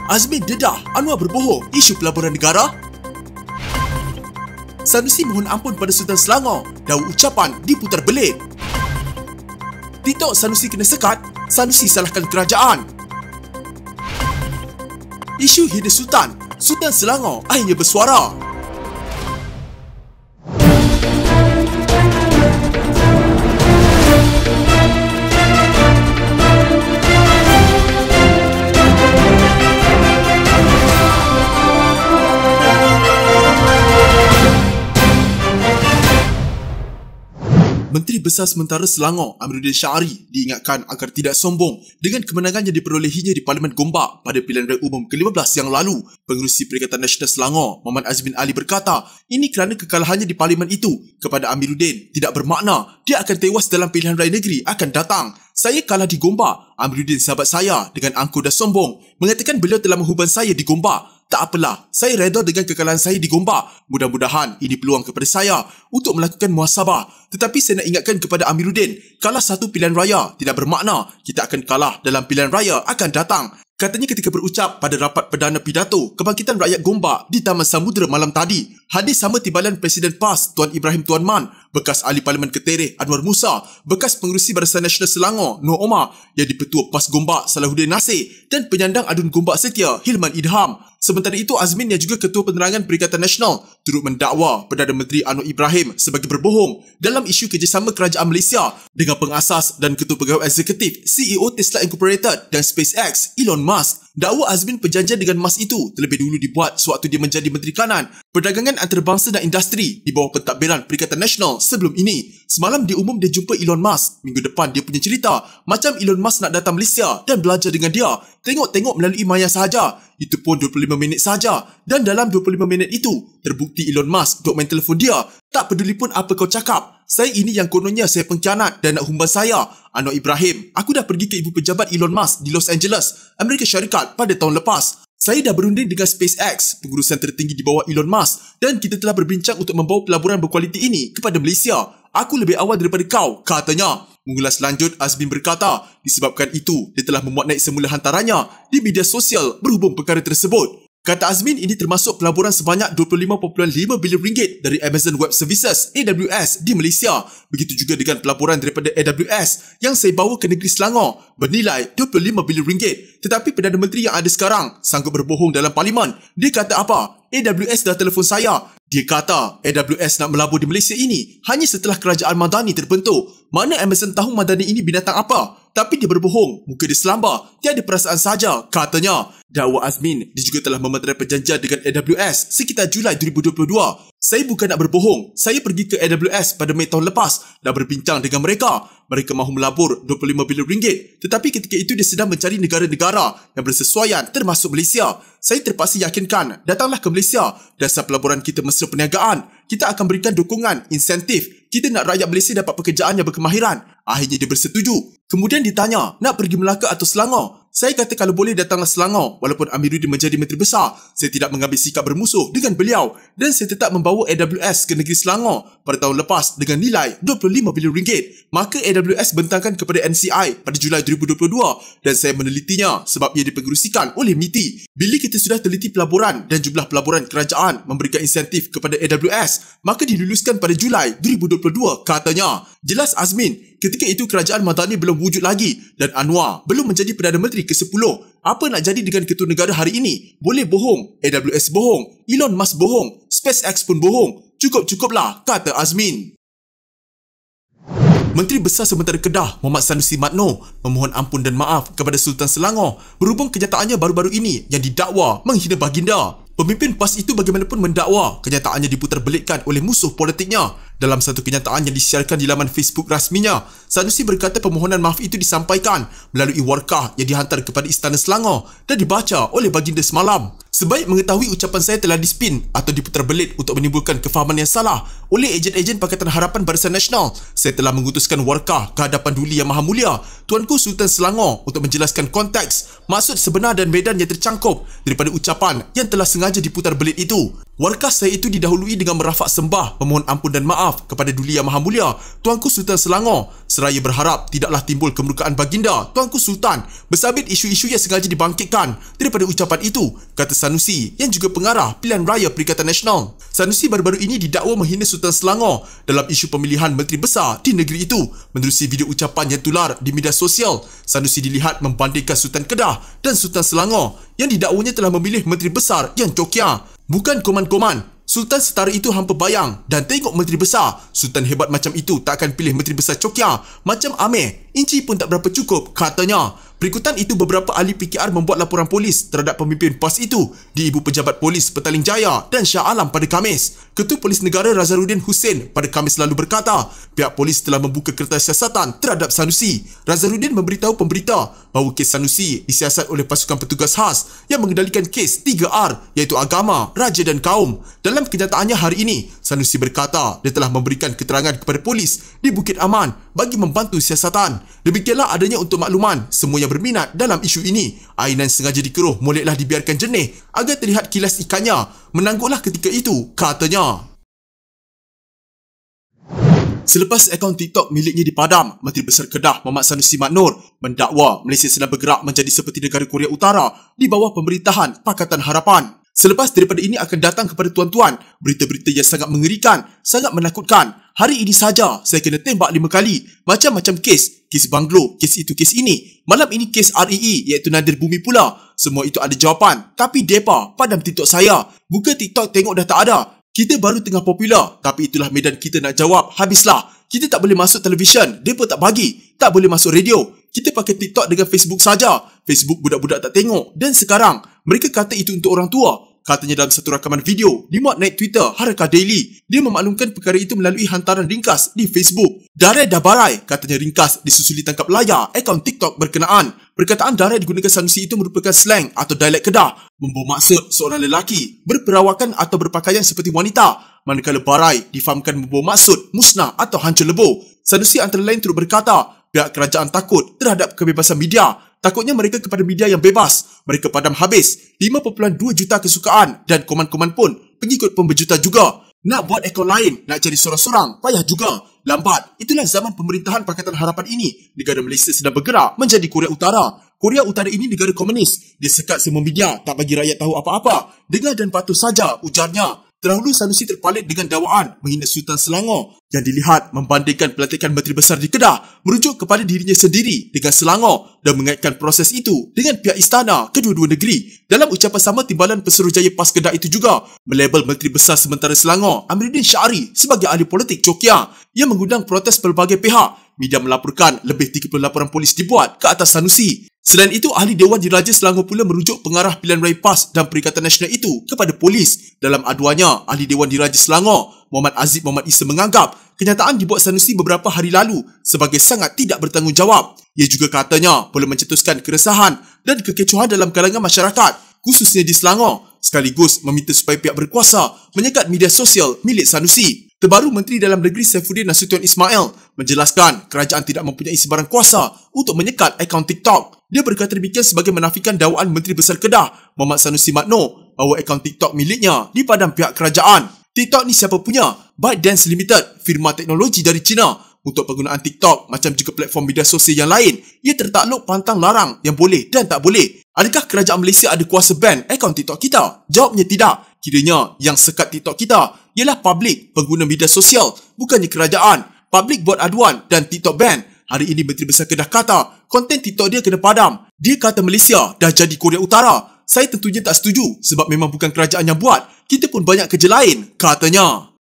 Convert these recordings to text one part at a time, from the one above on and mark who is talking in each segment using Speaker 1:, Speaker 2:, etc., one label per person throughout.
Speaker 1: Azmin dedah Anwar berbohong isu pelaburan negara. Sanusi mohon ampun pada Sultan Selangor, dakwah ucapan diputar belit. TikTok Sanusi kena sekat, Sanusi salahkan kerajaan. Isu hina Sultan, Sultan Selangor akhirnya bersuara. Menteri Besar Sementara Selangor Amiruddin Syahari diingatkan agar tidak sombong dengan kemenangan yang diperolehinya di Parlimen Gombak pada pilihan raya umum ke-15 yang lalu. Pengerusi Perikatan Nasional Selangor, Muhammad Azmin Ali berkata, ini kerana kekalahannya di Parlimen itu kepada Amiruddin tidak bermakna dia akan tewas dalam pilihan raya negeri akan datang. Saya kalah di Gombak. Amiruddin sahabat saya dengan angkuh dan sombong mengatakan beliau telah menghubung saya di Gombak. Tak apalah, saya reda dengan kekalahan saya di Gombak. Mudah-mudahan ini peluang kepada saya untuk melakukan muhasabah. Tetapi saya nak ingatkan kepada Amiruddin, kalah satu pilihan raya tidak bermakna kita akan kalah dalam pilihan raya akan datang. Katanya ketika berucap pada rapat perdana pidato Kebangkitan Rakyat Gombak di Taman Samudera malam tadi. Hadir sama timbalan Presiden PAS Tuan Ibrahim Tuan Man, bekas Ahli Parlimen Ketereh Anwar Musa, bekas Pengerusi Barisan Nasional Selangor Noor Omar, Jadi Petua PAS Gombak Salahuddin Nasir dan Penyandang Adun Gombak Setia Hilman Idham. Sementara itu, Azmin yang juga Ketua Penerangan Perikatan Nasional turut mendakwa Perdana Menteri Anwar Ibrahim sebagai berbohong dalam isu kerjasama kerajaan Malaysia dengan pengasas dan Ketua Pegawai Eksekutif CEO Tesla Incorporated dan SpaceX Elon Musk. Dakwa Azmin perjanjian dengan Musk itu terlebih dulu dibuat sewaktu dia menjadi Menteri Kanan Perdagangan Antarabangsa dan Industri di bawah pentadbiran Perikatan Nasional sebelum ini. Semalam dia umum dia jumpa Elon Musk. Minggu depan dia punya cerita macam Elon Musk nak datang Malaysia dan belajar dengan dia. Tengok-tengok melalui maya sahaja. Itu pun 25 minit saja. Dan dalam 25 minit itu, terbukti Elon Musk duk main telefon dia. Tak peduli pun apa kau cakap. Saya ini yang kononnya saya pengkhianat dan nak humban saya. Anwar Ibrahim, aku dah pergi ke ibu pejabat Elon Musk di Los Angeles, Amerika Syarikat pada tahun lepas. Saya dah berunding dengan SpaceX, pengurusan tertinggi di bawah Elon Musk, dan kita telah berbincang untuk membawa pelaburan berkualiti ini kepada Malaysia. Aku lebih awal daripada kau, katanya. Mengulas lanjut, Azmin berkata, disebabkan itu, dia telah memuat naik semula hantarannya di media sosial berhubung perkara tersebut. Kata Azmin, ini termasuk pelaburan sebanyak 25.5 bilion ringgit dari Amazon Web Services AWS di Malaysia. Begitu juga dengan pelaburan daripada AWS yang saya bawa ke negeri Selangor bernilai 25 bilion ringgit. Tetapi Perdana Menteri yang ada sekarang sanggup berbohong dalam parlimen. Dia kata apa? AWS dah telefon saya. Dia kata AWS nak melabur di Malaysia ini hanya setelah kerajaan Madani terbentuk. Mana Amazon tahu Madani ini binatang apa? Tapi dia berbohong, muka dia selambar, tiada perasaan saja, katanya. Dakwa Azmin, dia juga telah memeterai perjanjian dengan AWS sekitar Julai 2022. Saya bukan nak berbohong, saya pergi ke AWS pada Mei tahun lepas dan berbincang dengan mereka. Mereka mahu melabur 25 bilion ringgit. Tetapi ketika itu dia sedang mencari negara-negara yang bersesuaian termasuk Malaysia. Saya terpaksa yakinkan, datanglah ke Malaysia. Dasar pelaburan kita mesra perniagaan. Kita akan berikan dukungan, insentif. Kita nak rakyat Malaysia dapat pekerjaan yang berkemahiran. Akhirnya dia bersetuju. Kemudian ditanya, nak pergi Melaka atau Selangor? Saya kata kalau boleh datanglah Selangor. Walaupun Amiruddin menjadi Menteri Besar, saya tidak mengambil sikap bermusuh dengan beliau. Dan saya tetap membawa AWS ke negeri Selangor pada tahun lepas dengan nilai 25 bilion ringgit. Maka AWS bentangkan kepada NCI pada Julai 2022 dan saya menelitinya sebab ia dipengerusikan oleh MITI. Bila kita sudah teliti pelaburan dan jumlah pelaburan kerajaan memberikan insentif kepada AWS, maka diluluskan pada Julai 2022, katanya. Jelas Azmin, ketika itu kerajaan Madani belum wujud lagi dan Anwar belum menjadi Perdana Menteri ke-10. Apa nak jadi dengan ketua negara hari ini? Boleh bohong, AWS bohong, Elon Musk bohong, SpaceX pun bohong. Cukup-cukuplah, kata Azmin. Menteri Besar Sementara Kedah Muhammad Sanusi Madnor memohon ampun dan maaf kepada Sultan Selangor berhubung kenyataannya baru-baru ini yang didakwa menghina baginda. Pemimpin PAS itu bagaimanapun mendakwa kenyataannya diputar belitkan oleh musuh politiknya. Dalam satu kenyataan yang disiarkan di laman Facebook rasminya, Sanusi berkata permohonan maaf itu disampaikan melalui warkah yang dihantar kepada Istana Selangor dan dibaca oleh baginda semalam. Sebaik mengetahui ucapan saya telah dispin atau diputar belit untuk menimbulkan kefahaman yang salah oleh ejen-ejen Pakatan Harapan Barisan Nasional, saya telah mengutuskan warkah ke hadapan Duli Yang Maha Mulia Tuanku Sultan Selangor untuk menjelaskan konteks, maksud sebenar dan medan yang tercangkup daripada ucapan yang telah sengaja diputar belit itu. Warkas saya itu didahului dengan merafak sembah, memohon ampun dan maaf kepada Duli Yang Maha Mulia Tuanku Sultan Selangor seraya berharap tidaklah timbul kemurkaan baginda Tuanku Sultan bersabit isu-isu yang sengaja dibangkitkan daripada ucapan itu, kata Sanusi yang juga pengarah pilihan raya Perikatan Nasional. Sanusi baru-baru ini didakwa menghina Sultan Selangor dalam isu pemilihan menteri besar di negeri itu. Menerusi video ucapan yang tular di media sosial, Sanusi dilihat membandingkan Sultan Kedah dan Sultan Selangor yang didakwanya telah memilih menteri besar yang cokia. Bukan koman-koman, Sultan setara itu hampa bayang dan tengok menteri besar. Sultan hebat macam itu tak akan pilih menteri besar cokia macam Amir. Inci pun tak berapa cukup, katanya. Berikutan itu beberapa ahli PKR membuat laporan polis terhadap pemimpin PAS itu di Ibu Pejabat Polis Petaling Jaya dan Shah Alam pada Khamis. Ketua Polis Negara Razarudin Hussein pada Khamis lalu berkata, pihak polis telah membuka kertas siasatan terhadap Sanusi. Razarudin memberitahu pemberita bahawa kes Sanusi disiasat oleh pasukan petugas khas yang mengendalikan kes 3R iaitu agama, raja dan kaum. Dalam kenyataannya hari ini, Sanusi berkata dia telah memberikan keterangan kepada polis di Bukit Aman bagi membantu siasatan. Demikianlah adanya untuk makluman semua yang berminat dalam isu ini. Ainan sengaja dikeruh moleklah dibiarkan jernih agar terlihat kilas ikannya. Menangguklah ketika itu, katanya. Selepas akaun TikTok miliknya dipadam, Menteri Besar Kedah Mohd Sanusi Mat Noor mendakwa Malaysia sedang bergerak menjadi seperti negara Korea Utara di bawah pemerintahan Pakatan Harapan. Selepas daripada ini akan datang kepada tuan-tuan berita-berita yang sangat mengerikan, sangat menakutkan. Hari ini saja saya kena tembak 5 kali. Macam-macam kes. Kes banglo, kes itu, kes ini. Malam ini kes REE iaitu Nadir Bumi pula. Semua itu ada jawapan. Tapi depa padam TikTok saya. Buka TikTok tengok dah tak ada. Kita baru tengah popular. Tapi itulah medan kita nak jawab. Habislah. Kita tak boleh masuk televisyen. Depa tak bagi. Tak boleh masuk radio. Kita pakai TikTok dengan Facebook saja. Facebook budak-budak tak tengok. Dan sekarang, mereka kata itu untuk orang tua. Katanya dalam satu rakaman video dimuat naik Twitter Harakah Daily. Dia memaklumkan perkara itu melalui hantaran ringkas di Facebook. Darai dah barai, katanya ringkas disusuli tangkap layar akaun TikTok berkenaan. Perkataan darai digunakan Sanusi itu merupakan slang atau dialek Kedah, membawa maksud seorang lelaki berperawakan atau berpakaian seperti wanita, manakala barai difahamkan membawa maksud musnah atau hancur lebur. Sanusi antara lain turut berkata, pihak kerajaan takut terhadap kebebasan media. Takutnya mereka kepada media yang bebas. Mereka padam habis 5.2 juta kesukaan dan koman-koman pun pengikut pun berjuta juga. Nak buat akaun lain, nak cari sorang-sorang, payah juga. Lambat. Itulah zaman pemerintahan Pakatan Harapan ini. Negara Malaysia sedang bergerak menjadi Korea Utara. Korea Utara ini negara komunis. Dia sekat semua media, tak bagi rakyat tahu apa-apa. Dengar dan patuh saja, ujarnya. Terdahulu Sanusi terpalit dengan dakwaan menghina Sultan Selangor yang dilihat membandingkan pelantikan Menteri Besar di Kedah merujuk kepada dirinya sendiri dengan Selangor dan mengaitkan proses itu dengan pihak istana kedua-dua negeri. Dalam ucapan sama, Timbalan Pesuruhjaya PAS Kedah itu juga melabel Menteri Besar sementara Selangor Amiruddin Syahri sebagai ahli politik cokia yang mengundang protes pelbagai pihak. Media melaporkan lebih 30 laporan polis dibuat ke atas Sanusi. Selain itu, Ahli Dewan Diraja Selangor pula merujuk pengarah pilihan raya PAS dan Perikatan Nasional itu kepada polis. Dalam aduannya, Ahli Dewan Diraja Selangor, Muhammad Aziz Muhammad Isa menganggap kenyataan dibuat Sanusi beberapa hari lalu sebagai sangat tidak bertanggungjawab. Ia juga katanya boleh mencetuskan keresahan dan kekecohan dalam kalangan masyarakat, khususnya di Selangor, sekaligus meminta supaya pihak berkuasa menyekat media sosial milik Sanusi. Terbaru Menteri Dalam Negeri Saifuddin Nasution Ismail menjelaskan kerajaan tidak mempunyai sebarang kuasa untuk menyekat akaun TikTok. Dia berkata demikian sebagai menafikan dakwaan Menteri Besar Kedah Mohd Sanusi Mat Noor bahawa akaun TikTok miliknya dipadam pihak kerajaan. TikTok ni siapa punya? ByteDance Limited, firma teknologi dari China. Untuk penggunaan TikTok macam juga platform media sosial yang lain, ia tertakluk pantang larang yang boleh dan tak boleh. Adakah kerajaan Malaysia ada kuasa ban akaun TikTok kita? Jawabnya tidak. Kiranya yang sekat TikTok kita ialah publik pengguna media sosial, bukannya kerajaan. Publik buat aduan dan TikTok ban. Hari ini Menteri Besar Kedah kata konten TikTok dia kena padam. Dia kata Malaysia dah jadi Korea Utara. Saya tentunya tak setuju sebab memang bukan kerajaan yang buat. Kita pun banyak kerja lain, katanya.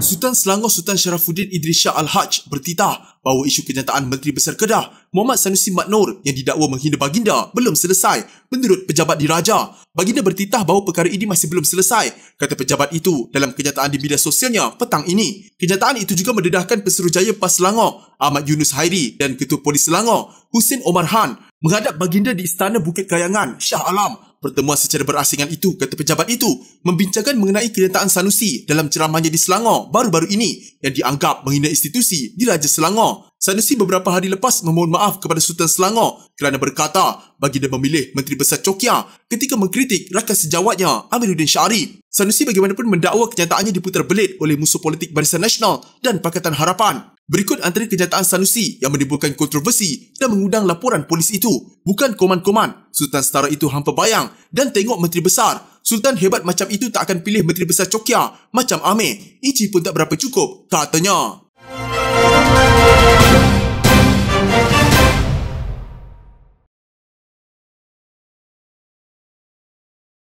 Speaker 1: Sultan Selangor Sultan Sharafuddin Idris Shah Al-Haj bertitah bahawa isu kenyataan Menteri Besar Kedah Mohd Sanusi Mat Noor yang didakwa menghina baginda belum selesai menurut pejabat diraja. Baginda bertitah bahawa perkara ini masih belum selesai, kata pejabat itu dalam kenyataan di media sosialnya petang ini. Kenyataan itu juga mendedahkan Pesuruhjaya PAS Selangor Ahmad Yunus Hairi dan Ketua Polis Selangor Hussein Omar Han menghadap baginda di Istana Bukit Kayangan, Shah Alam. Pertemuan secara berasingan itu, kata pejabat itu, membincangkan mengenai kenyataan Sanusi dalam ceramahnya di Selangor baru-baru ini yang dianggap menghina institusi di Raja Selangor. Sanusi beberapa hari lepas memohon maaf kepada Sultan Selangor kerana berkata baginda memilih Menteri Besar Cokia ketika mengkritik rakan sejawatnya Amiruddin Syarif. Sanusi bagaimanapun mendakwa kenyataannya diputar belit oleh musuh politik Barisan Nasional dan Pakatan Harapan. Berikut antara kenyataan Sanusi yang menimbulkan kontroversi dan mengundang laporan polis itu. Bukan koman-koman, Sultan setara itu hampa bayang dan tengok Menteri Besar. Sultan hebat macam itu tak akan pilih Menteri Besar Cokia macam Amir. Inci pun tak berapa cukup, katanya.